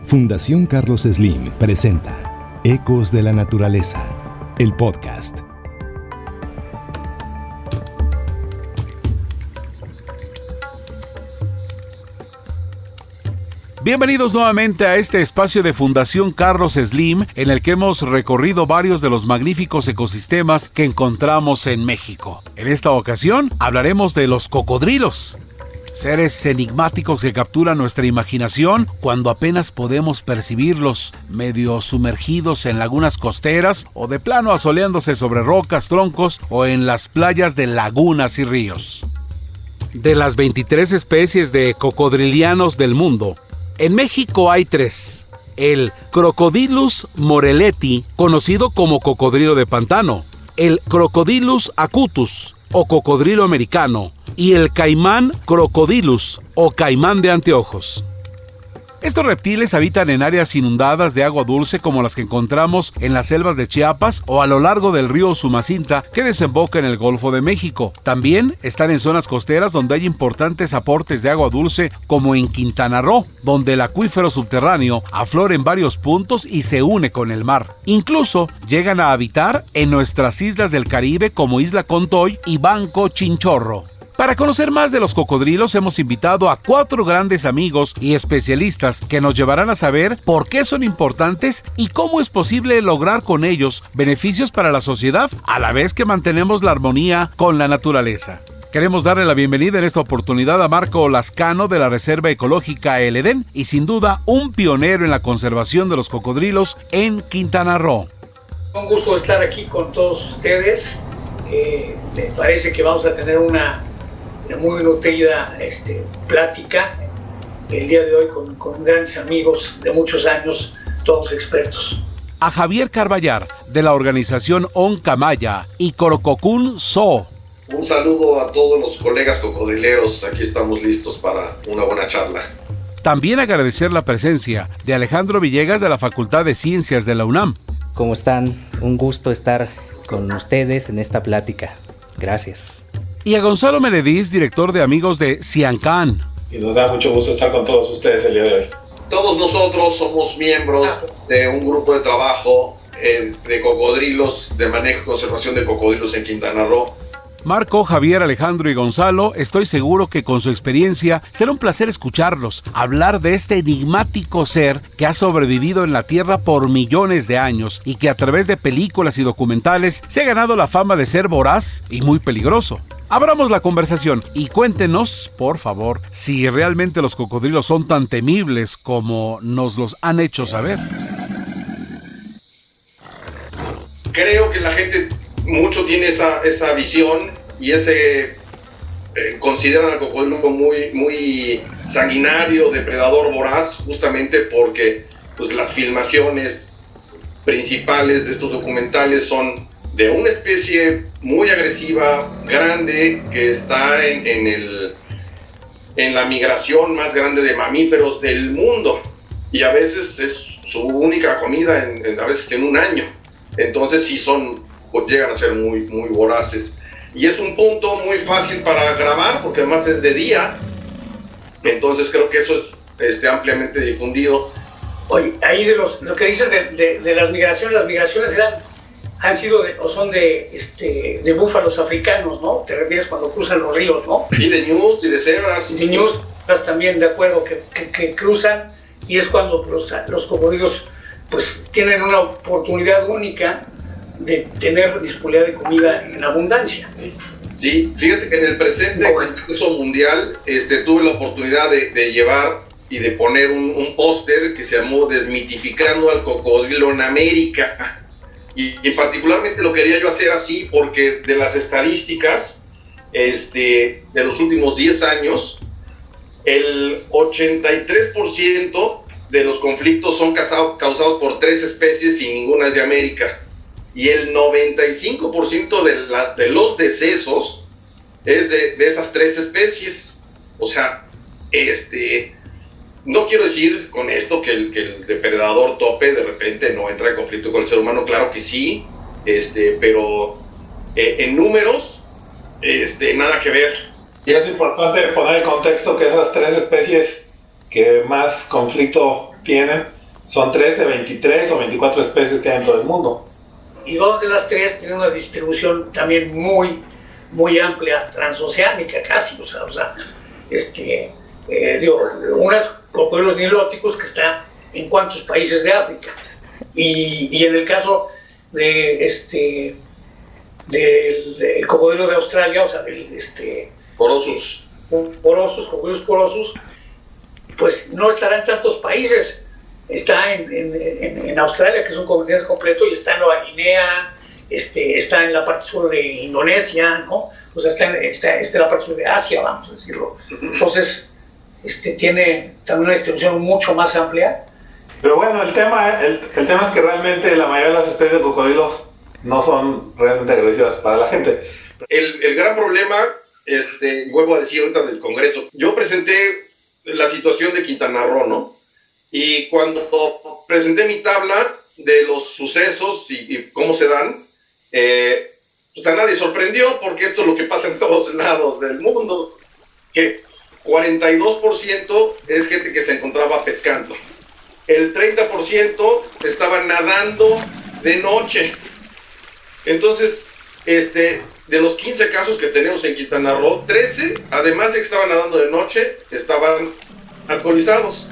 Fundación Carlos Slim presenta Ecos de la Naturaleza, el podcast. Bienvenidos nuevamente a este espacio de Fundación Carlos Slim, en el que hemos recorrido varios de los magníficos ecosistemas que encontramos en México. En esta ocasión hablaremos de los cocodrilos, seres enigmáticos que capturan nuestra imaginación cuando apenas podemos percibirlos, medio sumergidos en lagunas costeras o de plano asoleándose sobre rocas, troncos o en las playas de lagunas y ríos. De las 23 especies de cocodrilianos del mundo, en México hay 3. El Crocodylus moreleti, conocido como cocodrilo de pantano, el Crocodylus acutus, o cocodrilo americano, y el caimán Crocodylus, o caimán de anteojos. Estos reptiles habitan en áreas inundadas de agua dulce como las que encontramos en las selvas de Chiapas o a lo largo del río Sumacinta que desemboca en el Golfo de México. También están en zonas costeras donde hay importantes aportes de agua dulce como en Quintana Roo, donde el acuífero subterráneo aflora en varios puntos y se une con el mar. Incluso llegan a habitar en nuestras islas del Caribe como Isla Contoy y Banco Chinchorro. Para conocer más de los cocodrilos hemos invitado a 4 grandes amigos y especialistas que nos llevarán a saber por qué son importantes y cómo es posible lograr con ellos beneficios para la sociedad a la vez que mantenemos la armonía con la naturaleza. Queremos darle la bienvenida en esta oportunidad a Marco Lascano de la Reserva Ecológica El Edén y sin duda un pionero en la conservación de los cocodrilos en Quintana Roo. Un gusto estar aquí con todos ustedes. Me parece que vamos a tener una muy nutrida plática el día de hoy con grandes amigos de muchos años, todos expertos. A Javier Carballar de la organización Oncamaya y Corococún Zoo. Un saludo a todos los colegas cocodrileros, aquí estamos listos para una buena charla. También agradecer la presencia de Alejandro Villegas de la Facultad de Ciencias de la UNAM. ¿Cómo están? Un gusto estar con ustedes en esta plática. Gracias. Y a Gonzalo Meredís, director de Amigos de Ciancán. Y nos da mucho gusto estar con todos ustedes el día de hoy. Todos nosotros somos miembros de un grupo de trabajo de cocodrilos, de manejo y conservación de cocodrilos en Quintana Roo. Marco, Javier, Alejandro y Gonzalo, estoy seguro que con su experiencia será un placer escucharlos hablar de este enigmático ser que ha sobrevivido en la Tierra por millones de años y que a través de películas y documentales se ha ganado la fama de ser voraz y muy peligroso. Abramos la conversación y cuéntenos, por favor, si realmente los cocodrilos son tan temibles como nos los han hecho saber. Creo que la gente mucho tiene esa visión y consideran al cocodrilo muy sanguinario, depredador voraz, justamente porque pues, las filmaciones principales de estos documentales son de una especie muy agresiva, grande, que está en la migración más grande de mamíferos del mundo y a veces es su única comida a veces en un año. Entonces sí llegan a ser muy voraces y es un punto muy fácil para grabar porque además es de día, entonces creo que eso es ampliamente difundido. Oye, ahí de lo que dices de las migraciones han sido o son de búfalos africanos, ¿no? Te refieres cuando cruzan los ríos, ¿no? Y de ñus y de cebras. De ñus también, de acuerdo, que cruzan y es cuando los cocodrilos pues tienen una oportunidad única de tener disponibilidad de comida en abundancia. Sí, fíjate que en el presente Congreso Mundial tuve la oportunidad de llevar y de poner un póster que se llamó Desmitificando al Cocodrilo en América. Y particularmente lo quería yo hacer así porque de las estadísticas de los últimos 10 años, el 83% de los conflictos son causados por 3 especies y ninguna es de América. Y el 95% de los decesos es de esas 3 especies. O sea, no quiero decir con esto que el depredador tope de repente no entra en conflicto con el ser humano, claro que sí, pero en números, nada que ver. Y es importante poner en contexto que esas 3 especies que más conflicto tienen son 3 de 23 o 24 especies que hay en todo el mundo. Y 2 de las 3 tienen una distribución también muy, muy amplia, transoceánica casi, unas cocodrilos nilóticos que están en cuantos países de África. Y en el caso del cocodrilo de Australia, cocodrilos porosos, pues no estará en tantos países. Está en Australia, que es un continente completo, y está en Nueva Guinea, está en la parte sur de Indonesia, ¿no? O sea, está en la parte sur de Asia, vamos a decirlo. Entonces, tiene también una distribución mucho más amplia. Pero bueno, el tema es que realmente la mayoría de las especies de cocodrilos no son realmente agresivas para la gente. El gran problema, vuelvo a decir ahorita del Congreso, yo presenté la situación de Quintana Roo, ¿no? Y cuando presenté mi tabla de los sucesos y cómo se dan, pues a nadie sorprendió, porque esto es lo que pasa en todos lados del mundo, que 42% es gente que se encontraba pescando. El 30% estaba nadando de noche. Entonces, de los 15 casos que tenemos en Quintana Roo, 13, además de que estaban nadando de noche, estaban alcoholizados.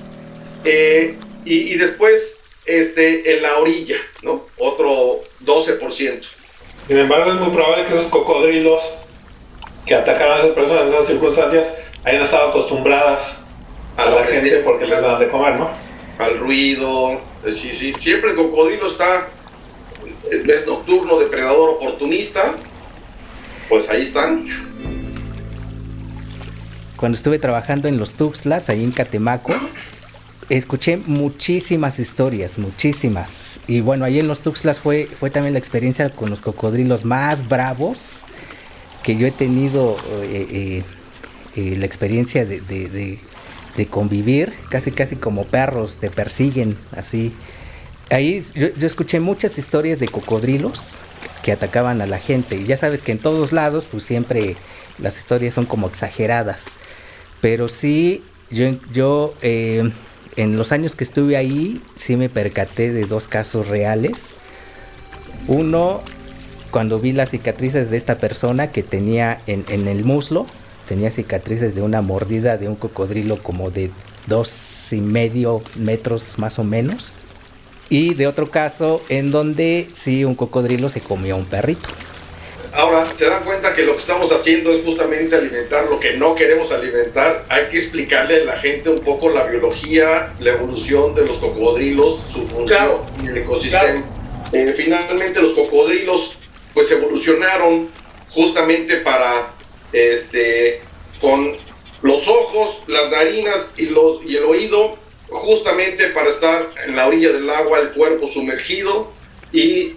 Y después, en la orilla, ¿no? Otro 12%. Sin embargo, es muy probable que esos cocodrilos que atacaron a esas personas en esas circunstancias hayan estado acostumbradas a la gente porque les dan de comer, ¿no? Al ruido, sí. Siempre el cocodrilo es nocturno, depredador oportunista, pues ahí están. Cuando estuve trabajando en los Tuxtlas, ahí en Catemaco, escuché muchísimas historias, muchísimas. Y bueno, ahí en los Tuxtlas fue también la experiencia con los cocodrilos más bravos que yo he tenido, la experiencia de convivir, casi como perros, te persiguen, así. Ahí yo escuché muchas historias de cocodrilos que atacaban a la gente. Y ya sabes que en todos lados, pues siempre las historias son como exageradas. Pero sí, yo en los años que estuve ahí, sí me percaté de 2 casos reales. Uno, cuando vi las cicatrices de esta persona que tenía en el muslo, tenía cicatrices de una mordida de un cocodrilo como de 2.5 metros más o menos. Y de otro caso en donde sí un cocodrilo se comió a un perrito. Ahora, se dan cuenta que lo que estamos haciendo es justamente alimentar lo que no queremos alimentar. Hay que explicarle a la gente un poco la biología, la evolución de los cocodrilos, su función en el ecosistema. Claro. Finalmente los cocodrilos pues evolucionaron justamente para, con los ojos, las narinas y el oído, justamente para estar en la orilla del agua, el cuerpo sumergido, y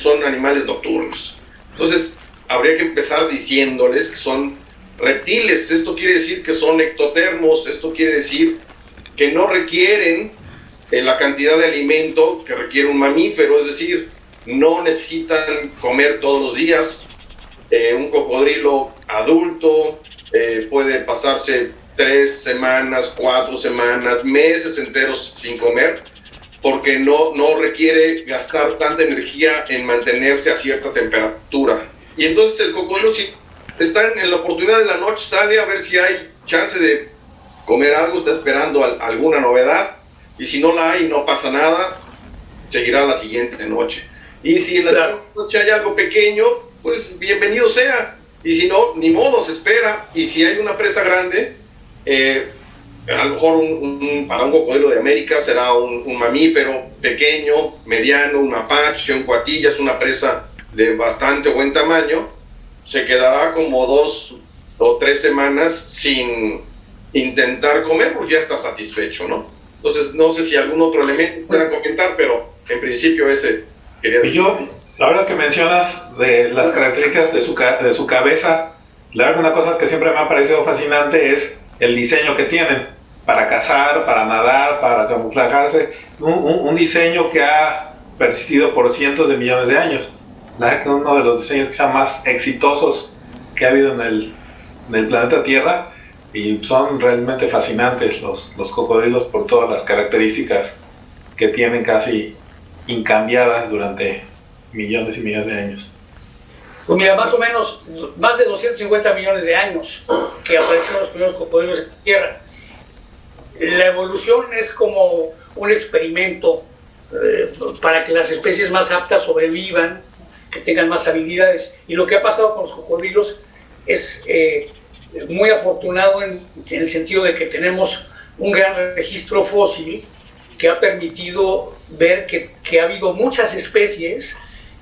son animales nocturnos. Entonces, habría que empezar diciéndoles que son reptiles. Esto quiere decir que son ectotermos. Esto quiere decir que no requieren la cantidad de alimento que requiere un mamífero. Es decir, no necesitan comer todos los días. Un cocodrilo adulto puede pasarse 3 semanas, 4 semanas, meses enteros sin comer, porque no requiere gastar tanta energía en mantenerse a cierta temperatura. Y entonces el cocodrilo, si está en la oportunidad de la noche, sale a ver si hay chance de comer algo, está esperando alguna novedad, y si no la hay, no pasa nada, seguirá la siguiente noche. Y si en la siguiente noche hay algo pequeño, pues bienvenido sea, y si no, ni modo, se espera. Y si hay una presa grande, a lo mejor para un cocodrilo de América será un mamífero pequeño, mediano, un mapache, un cuatilla, es una presa de bastante buen tamaño, se quedará como 2 o 3 semanas sin intentar comer porque ya está satisfecho, ¿no? Entonces, no sé si algún otro elemento puedan comentar, pero en principio ese quería decir. Y yo, ahora que mencionas de las características de su cabeza, la verdad, una cosa que siempre me ha parecido fascinante es el diseño que tienen para cazar, para nadar, para camuflajarse, un diseño que ha persistido por cientos de millones de años. La verdad que es uno de los diseños quizá más exitosos que ha habido en el planeta Tierra, Y son realmente fascinantes los cocodrilos por todas las características que tienen casi incambiadas durante millones y millones de años. Pues mira, más o menos, más de 250 millones de años que aparecieron los primeros cocodrilos en la Tierra. La evolución es como un experimento para que las especies más aptas sobrevivan, que tengan más habilidades. Y lo que ha pasado con los cocodrilos es muy afortunado en el sentido de que tenemos un gran registro fósil que ha permitido ver que ha habido muchas especies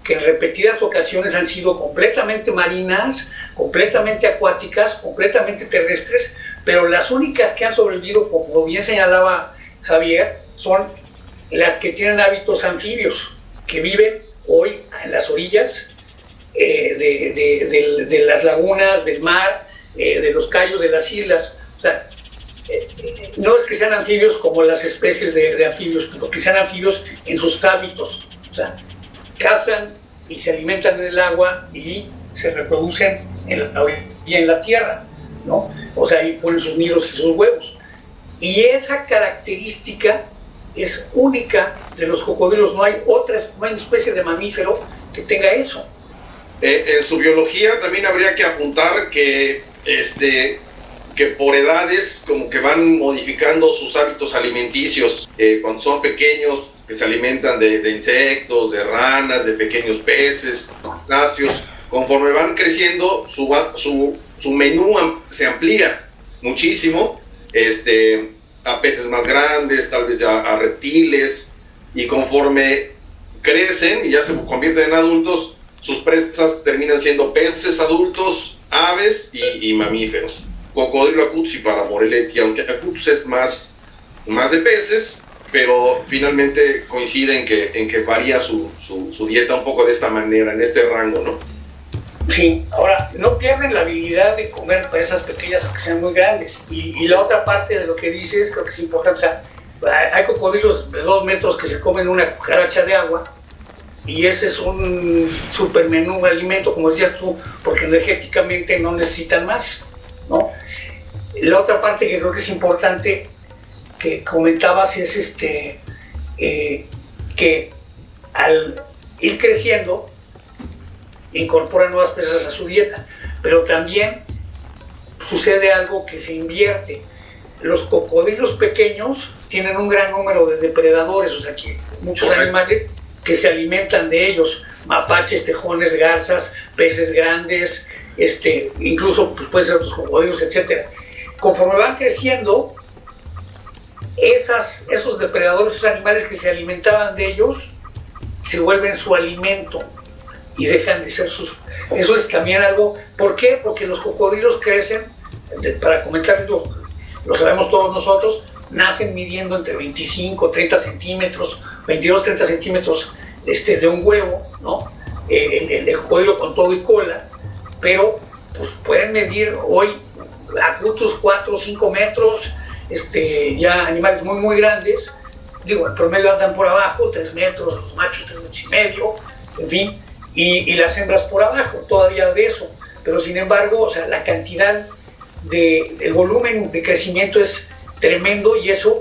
que en repetidas ocasiones han sido completamente marinas, completamente acuáticas, completamente terrestres, pero las únicas que han sobrevivido, como bien señalaba Javier, son las que tienen hábitos anfibios, que viven hoy en las orillas de las lagunas, del mar, de los cayos, de las islas. O sea, no es que sean anfibios como las especies de anfibios, sino que sean anfibios en sus hábitos. O sea, cazan y se alimentan en el agua y se reproducen en la orilla y en la tierra, ¿no? O sea, ahí ponen sus nidos y sus huevos. Y esa característica es única de los cocodrilos. No hay una especie de mamífero que tenga eso. En su biología también habría que apuntar que por edades como que van modificando sus hábitos alimenticios. Cuando son pequeños, que se alimentan de insectos, de ranas, de pequeños peces, crustáceos. Conforme van creciendo, su menú se amplía muchísimo, a peces más grandes, tal vez a reptiles, y conforme crecen y ya se convierten en adultos, sus presas terminan siendo peces adultos, aves y mamíferos. Cocodrilo acutus para Morelletti, aunque acutus es más de peces, pero finalmente coincide en que varía su dieta un poco de esta manera, en este rango, ¿no? Sí, ahora, no pierden la habilidad de comer presas pequeñas aunque sean muy grandes. Y la otra parte de lo que dices, creo que es importante, o sea, hay cocodrilos de 2 metros que se comen una cucaracha de agua, y ese es un super menú de alimento, como decías tú, porque energéticamente no necesitan más, ¿no? La otra parte que creo que es importante que comentabas es que al ir creciendo incorporan nuevas presas a su dieta, pero también sucede algo que se invierte. Los cocodrilos pequeños tienen un gran número de depredadores, o sea que muchos animales que se alimentan de ellos, mapaches, tejones, garzas, peces grandes, incluso pues, pueden ser otros cocodrilos, etc. Conforme van creciendo, esos depredadores, esos animales que se alimentaban de ellos, se vuelven su alimento y dejan de ser sus... Eso es también algo... ¿Por qué? Porque los cocodrilos crecen, para comentarlo, lo sabemos todos nosotros, nacen midiendo entre 25, 30 centímetros, 22, 30 centímetros de un huevo, ¿no? El cocodrilo con todo y cola, pero pues pueden medir hoy acutus 4 o 5 metros, ya animales muy muy grandes, digo, en promedio andan por abajo, 3 metros, los machos 3 metros y medio, en fin, y las hembras por abajo, todavía de eso, pero sin embargo, o sea, la cantidad el volumen de crecimiento es tremendo y eso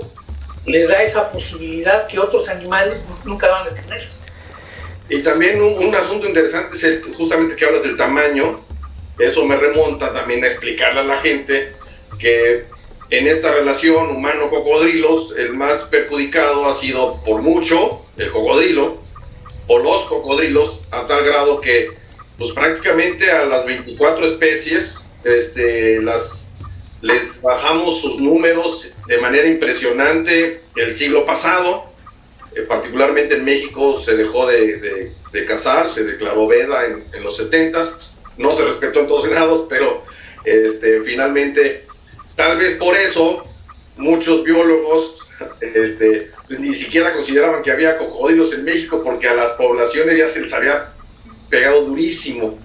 les da esa posibilidad que otros animales nunca van a tener. Y también un asunto interesante es justamente que hablas del tamaño. Eso me remonta también a explicarle a la gente que en esta relación humano-cocodrilos el más perjudicado ha sido por mucho el cocodrilo o los cocodrilos, a tal grado que pues prácticamente a las 24 especies les bajamos sus números de manera impresionante el siglo pasado. Particularmente en México se dejó de cazar, se declaró veda en los 70s, no se respetó en todos lados, pero finalmente, tal vez por eso, muchos biólogos ni siquiera consideraban que había cocodrilos en México, porque a las poblaciones ya se les había pegado durísimo.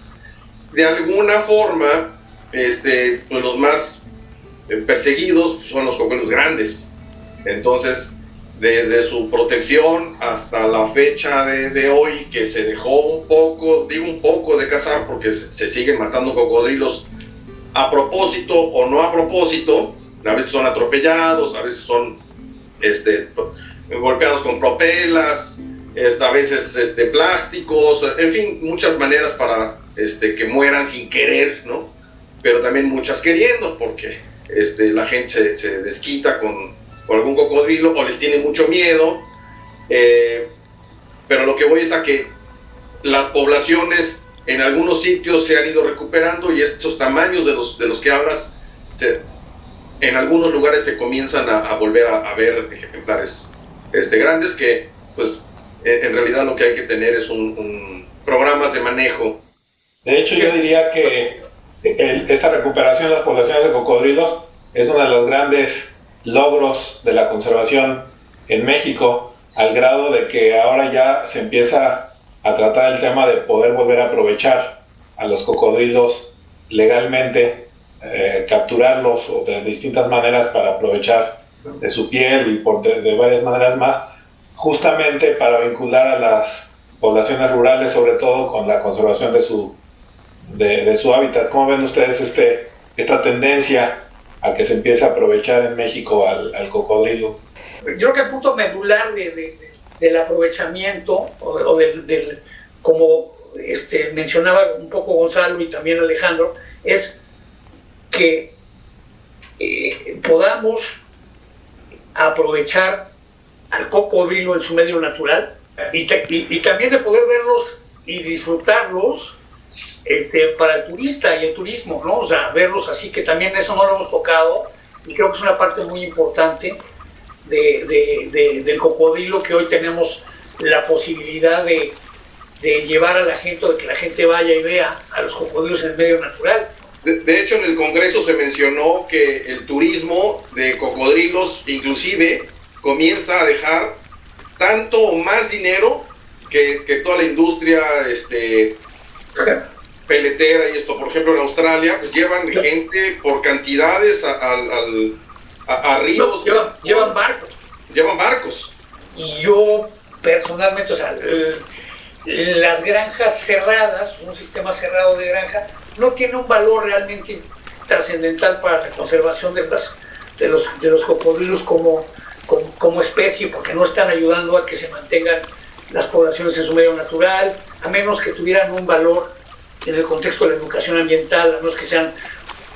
De alguna forma, pues los más perseguidos son los cocodrilos grandes. Entonces, desde su protección hasta la fecha de hoy, que se dejó un poco de cazar, porque se siguen matando cocodrilos a propósito o no a propósito, a veces son atropellados, a veces son golpeados con propelas, a veces plásticos, en fin, muchas maneras para que mueran sin querer, ¿no? Pero también muchas queriendo, porque la gente se desquita con algún cocodrilo o les tiene mucho miedo, pero lo que voy es a que las poblaciones en algunos sitios se han ido recuperando y estos tamaños de los que hablas, en algunos lugares se comienzan a volver a ver ejemplares grandes que, pues, en realidad lo que hay que tener es un programas de manejo. De hecho, yo diría que esta recuperación de las poblaciones de cocodrilos es uno de los grandes logros de la conservación en México, al grado de que ahora ya se empieza a tratar el tema de poder volver a aprovechar a los cocodrilos legalmente, capturarlos o de distintas maneras para aprovechar de su piel y de varias maneras más, justamente para vincular a las poblaciones rurales, sobre todo con la conservación de su hábitat. ¿Cómo ven ustedes esta tendencia a que se empiece a aprovechar en México al cocodrilo? Yo creo que el punto medular del aprovechamiento o del como mencionaba un poco Gonzalo y también Alejandro, es que podamos aprovechar al cocodrilo en su medio natural y también de poder verlos y disfrutarlos para el turista y el turismo, ¿no? O sea, verlos así, que también eso no lo hemos tocado y creo que es una parte muy importante del cocodrilo, que hoy tenemos la posibilidad de llevar a la gente, de que la gente vaya y vea a los cocodrilos en el medio natural. De hecho, en el Congreso se mencionó que el turismo de cocodrilos inclusive comienza a dejar tanto o más dinero que toda la industria peletera y esto. Por ejemplo, en Australia pues llevan gente por cantidades a ríos. No, llevan barcos. Llevan barcos. Y yo personalmente, o sea, las granjas cerradas, un sistema cerrado de granja, no tiene un valor realmente trascendental para la conservación de los cocodrilos como especie, porque no están ayudando a que se mantengan las poblaciones en su medio natural, a menos que tuvieran un valor en el contexto de la educación ambiental, a menos que sean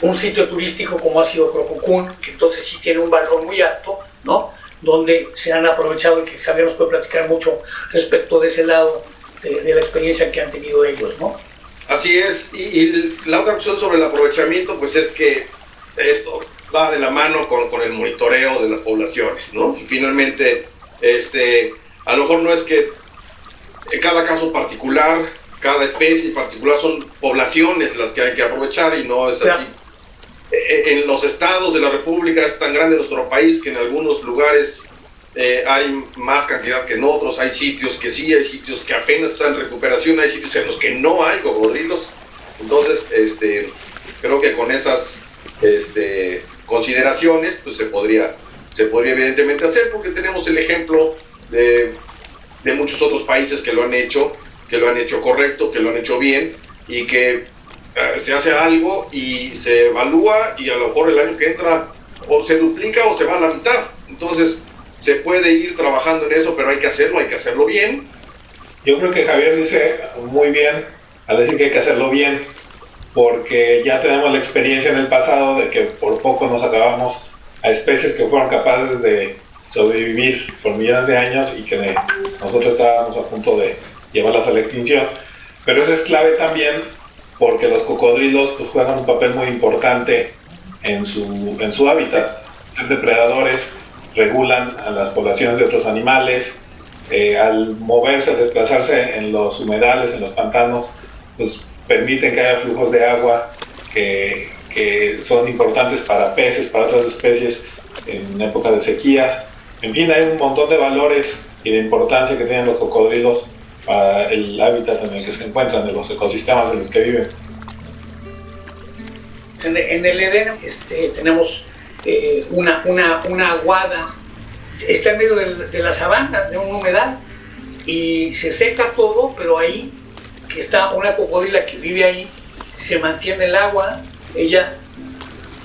un sitio turístico como ha sido Crococún, que entonces sí tiene un valor muy alto, ¿no? Donde se han aprovechado, y que Javier nos puede platicar mucho respecto de ese lado de la experiencia que han tenido ellos, ¿no? Así es, y la otra opción sobre el aprovechamiento, pues es que esto va de la mano con el monitoreo de las poblaciones, ¿no? Y finalmente, a lo mejor no es que en cada caso particular, cada especie particular, son poblaciones las que hay que aprovechar y no es así. En los estados de la República es tan grande nuestro país que en algunos lugares hay más cantidad que en otros. Hay sitios que sí, hay sitios que apenas están en recuperación, hay sitios en los que no hay cocodrilos. Entonces, creo que con esas consideraciones pues se podría evidentemente hacer, porque tenemos el ejemplo de muchos otros países que lo han hecho correcto, que lo han hecho bien, y que se hace algo y se evalúa y a lo mejor el año que entra o se duplica o se va a la mitad. Entonces se puede ir trabajando en eso, pero hay que hacerlo bien. Yo creo que Javier dice muy bien al decir que hay que hacerlo bien, porque ya tenemos la experiencia en el pasado de que por poco nos acabamos a especies que fueron capaces de sobrevivir por millones de años y que nosotros estábamos a punto de llevarlas a la extinción. Pero eso es clave también porque los cocodrilos pues juegan un papel muy importante en su hábitat. Los depredadores regulan a las poblaciones de otros animales, al moverse, al desplazarse en los humedales, en los pantanos, pues permiten que haya flujos de agua que son importantes para peces, para otras especies en época de sequías. En fin, hay un montón de valores y de importancia que tienen los cocodrilos para el hábitat en el que se encuentran, de los ecosistemas en los que viven. En el Edén tenemos una aguada, está en medio de la sabana, de un humedal, y se seca todo, pero ahí, que está una cocodrila que vive ahí, se mantiene el agua, ella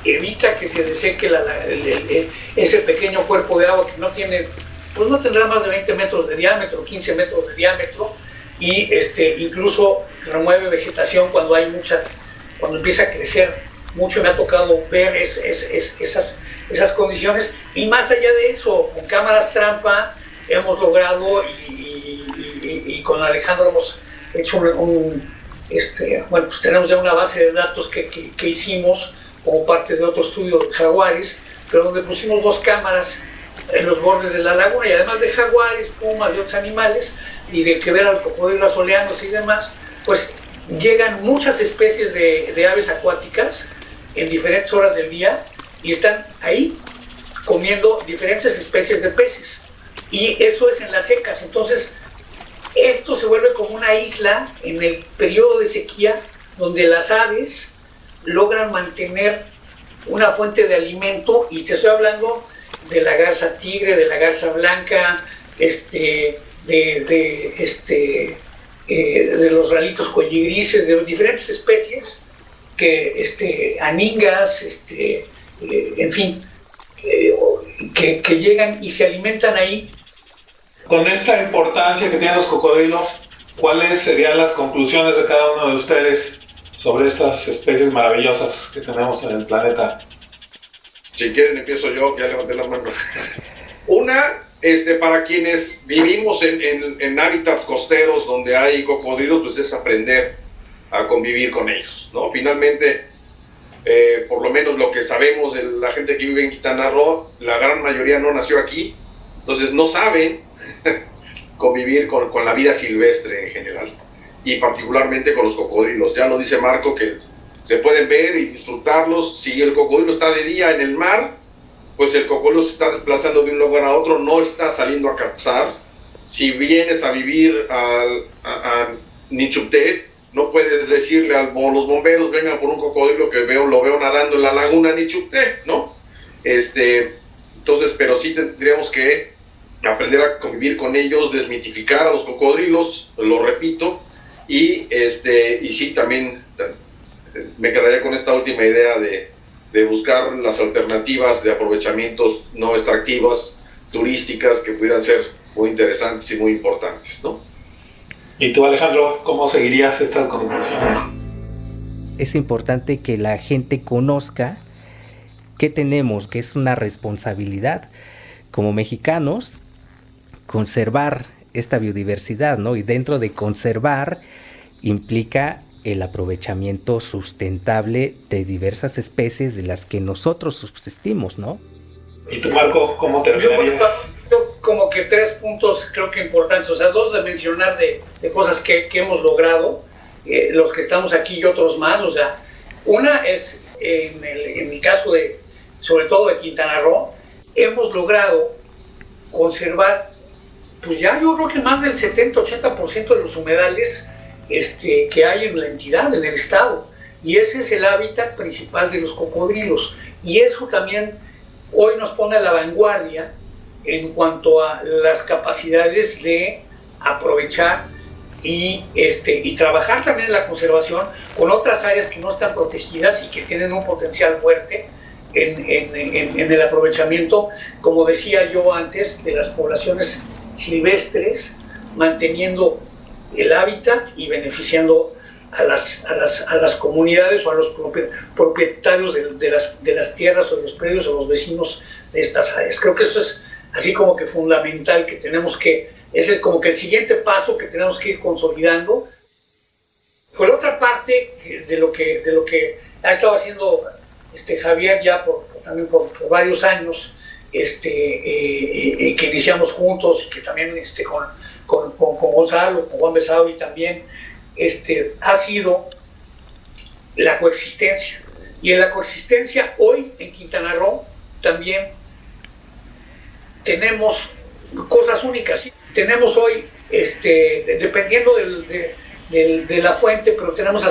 evita que se deseque ese pequeño cuerpo de agua que no tiene, pues no tendrá más de 20 metros de diámetro, 15 metros de diámetro, y incluso remueve vegetación cuando empieza a crecer mucho. Me ha tocado ver esas condiciones, y más allá de eso, con cámaras trampa hemos logrado, y con Alejandro hemos hecho bueno, pues tenemos ya una base de datos que hicimos como parte de otro estudio de jaguares, pero donde pusimos 2 cámaras en los bordes de la laguna, y además de jaguares, pumas y otros animales, y de que ver al cocodrilo asoleándose y demás, pues llegan muchas especies de aves acuáticas en diferentes horas del día, y están ahí comiendo diferentes especies de peces, y eso es en las secas. Entonces esto se vuelve como una isla en el periodo de sequía, donde las aves logran mantener una fuente de alimento, y te estoy hablando de la garza tigre, de la garza blanca, de los ralitos colligrises, de diferentes especies, aningas, en fin, que llegan y se alimentan ahí. Con esta importancia que tienen los cocodrilos, ¿cuáles serían las conclusiones de cada uno de ustedes sobre estas especies maravillosas que tenemos en el planeta? Si quieren empiezo yo, que ya levanté la mano. Una, para quienes vivimos en hábitats costeros donde hay cocodrilos, pues es aprender a convivir con ellos, ¿no? Finalmente, por lo menos lo que sabemos de la gente que vive en Quintana Roo, la gran mayoría no nació aquí, entonces no saben convivir con la vida silvestre en general, y particularmente con los cocodrilos. Ya lo dice Marco, que se pueden ver y disfrutarlos. Si el cocodrilo está de día en el mar, pues el cocodrilo se está desplazando de un lugar a otro, no está saliendo a cazar. Si vienes a vivir a Nichupté, no puedes decirle a los bomberos, vengan por un cocodrilo que lo veo nadando en la laguna Nichupté, ¿no? Entonces, pero sí tendríamos que aprender a convivir con ellos, desmitificar a los cocodrilos, lo repito, y sí, también me quedaría con esta última idea de buscar las alternativas de aprovechamientos no extractivas, turísticas, que pudieran ser muy interesantes y muy importantes, ¿no? ¿Y tú, Alejandro, cómo seguirías esta conclusión? Es importante que la gente conozca que tenemos, que es una responsabilidad como mexicanos conservar esta biodiversidad, ¿no? Y dentro de conservar implica el aprovechamiento sustentable de diversas especies de las que nosotros subsistimos, ¿no? ¿Y tú, Marco, cómo terminarías? Yo como que 3 puntos creo que importantes, o sea, 2 de mencionar de cosas que hemos logrado, los que estamos aquí y otros más. O sea, una es, en mi caso sobre todo de Quintana Roo, hemos logrado conservar, pues ya yo creo que más del 70-80% de los humedales que hay en la entidad, en el estado, y ese es el hábitat principal de los cocodrilos, y eso también hoy nos pone a la vanguardia en cuanto a las capacidades de aprovechar y trabajar también en la conservación con otras áreas que no están protegidas y que tienen un potencial fuerte en el aprovechamiento, como decía yo antes, de las poblaciones silvestres, manteniendo el hábitat y beneficiando a las comunidades o a los propietarios de las tierras o de los predios o los vecinos de estas áreas. Creo que esto es así como que fundamental, que tenemos que, como que el siguiente paso que tenemos que ir consolidando. Por otra parte, de lo que ha estado haciendo Javier ya también por varios años, que iniciamos juntos, y que también con Gonzalo, con Juan Besado, y también ha sido la coexistencia. Y en la coexistencia hoy en Quintana Roo también tenemos cosas únicas, ¿sí? Tenemos hoy, dependiendo de la fuente, pero tenemos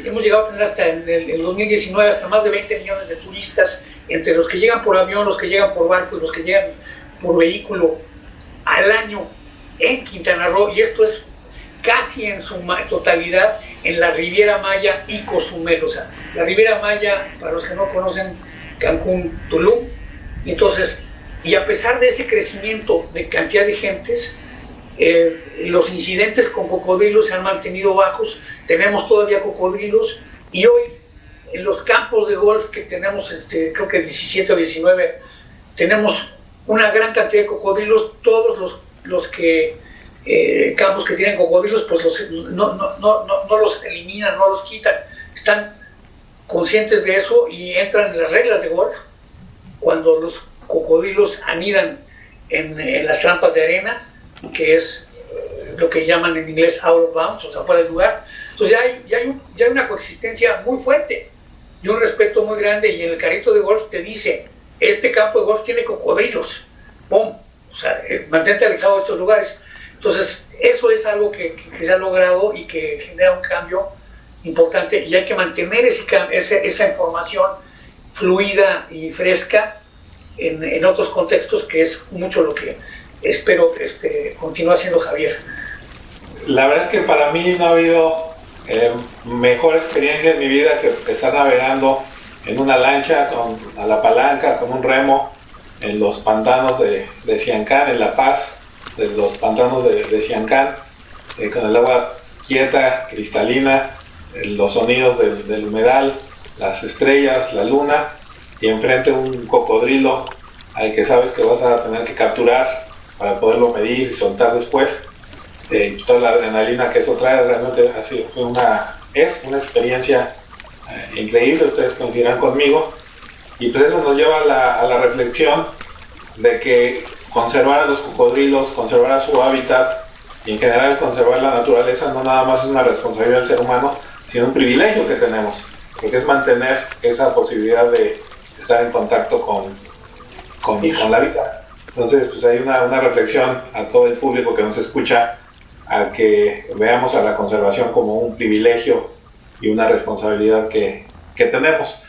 hemos llegado a tener hasta en el 2019 hasta más de 20 millones de turistas, entre los que llegan por avión, los que llegan por barco y los que llegan por vehículo al año en Quintana Roo, y esto es casi en su totalidad en la Riviera Maya y Cozumel. O sea, la Riviera Maya, para los que no conocen, Cancún, Tulum. Y a pesar de ese crecimiento de cantidad de gentes, los incidentes con cocodrilos se han mantenido bajos. Tenemos todavía cocodrilos, y hoy en los campos de golf que tenemos, creo que 17 o 19, tenemos una gran cantidad de cocodrilos. Todos los campos que tienen cocodrilos, pues no los eliminan, no los quitan. Están conscientes de eso y entran en las reglas de golf cuando los cocodrilos anidan en las trampas de arena, que es lo que llaman en inglés out of bounds, o sea, fuera del lugar. Entonces ya hay una coexistencia muy fuerte y un respeto muy grande, y en el carrito de golf te dice, este campo de golf tiene cocodrilos, ¡pum! O sea, mantente alejado de estos lugares. Entonces, eso es algo que se ha logrado y que genera un cambio importante, y hay que mantener esa información fluida y fresca en otros contextos, que es mucho lo que espero que continúe haciendo Javier. La verdad es que para mí no ha habido mejor experiencia en mi vida que estar navegando en una lancha a la palanca, con un remo, en los pantanos de Siancán, en La Paz, de los pantanos de Siancán, con el agua quieta, cristalina, los sonidos del humedal, las estrellas, la luna, y enfrente un cocodrilo al que sabes que vas a tener que capturar para poderlo medir y soltar después. Toda la adrenalina que eso trae, realmente es una experiencia increíble. Ustedes coincidirán conmigo, y pues eso nos lleva a la reflexión de que conservar a los cocodrilos, conservar a su hábitat y en general conservar la naturaleza no nada más es una responsabilidad del ser humano, sino un privilegio que tenemos, porque es mantener esa posibilidad de estar en contacto con la vida. Entonces, pues hay una reflexión a todo el público que nos escucha, a que veamos a la conservación como un privilegio y una responsabilidad que tenemos.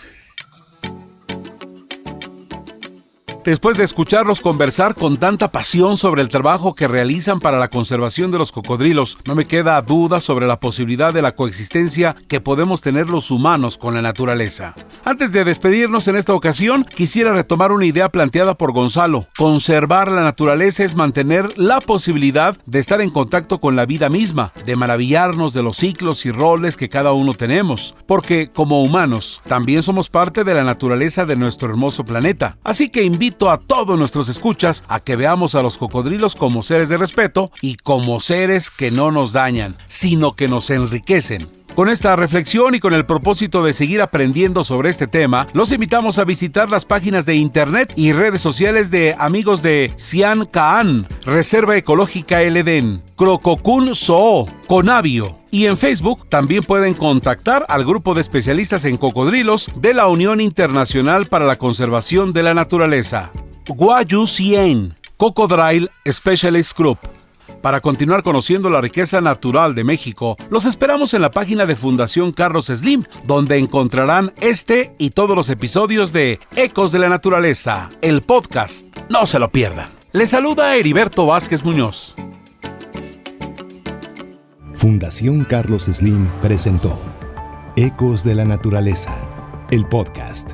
Después de escucharlos conversar con tanta pasión sobre el trabajo que realizan para la conservación de los cocodrilos, no me queda duda sobre la posibilidad de la coexistencia que podemos tener los humanos con la naturaleza. Antes de despedirnos en esta ocasión, quisiera retomar una idea planteada por Gonzalo. Conservar la naturaleza es mantener la posibilidad de estar en contacto con la vida misma, de maravillarnos de los ciclos y roles que cada uno tenemos, porque como humanos también somos parte de la naturaleza de nuestro hermoso planeta. Así que invito a todos nuestros escuchas a que veamos a los cocodrilos como seres de respeto y como seres que no nos dañan, sino que nos enriquecen. Con esta reflexión y con el propósito de seguir aprendiendo sobre este tema, los invitamos a visitar las páginas de internet y redes sociales de amigos de Siancán, Reserva Ecológica El Edén, Crococún Zoo, Conavio. Y en Facebook también pueden contactar al grupo de especialistas en cocodrilos de la Unión Internacional para la Conservación de la Naturaleza, Guayusien Cocodrile Specialist Group. Para continuar conociendo la riqueza natural de México, los esperamos en la página de Fundación Carlos Slim, donde encontrarán este y todos los episodios de Ecos de la Naturaleza, el podcast. No se lo pierdan. Les saluda Heriberto Vázquez Muñoz. Fundación Carlos Slim presentó Ecos de la Naturaleza, el podcast.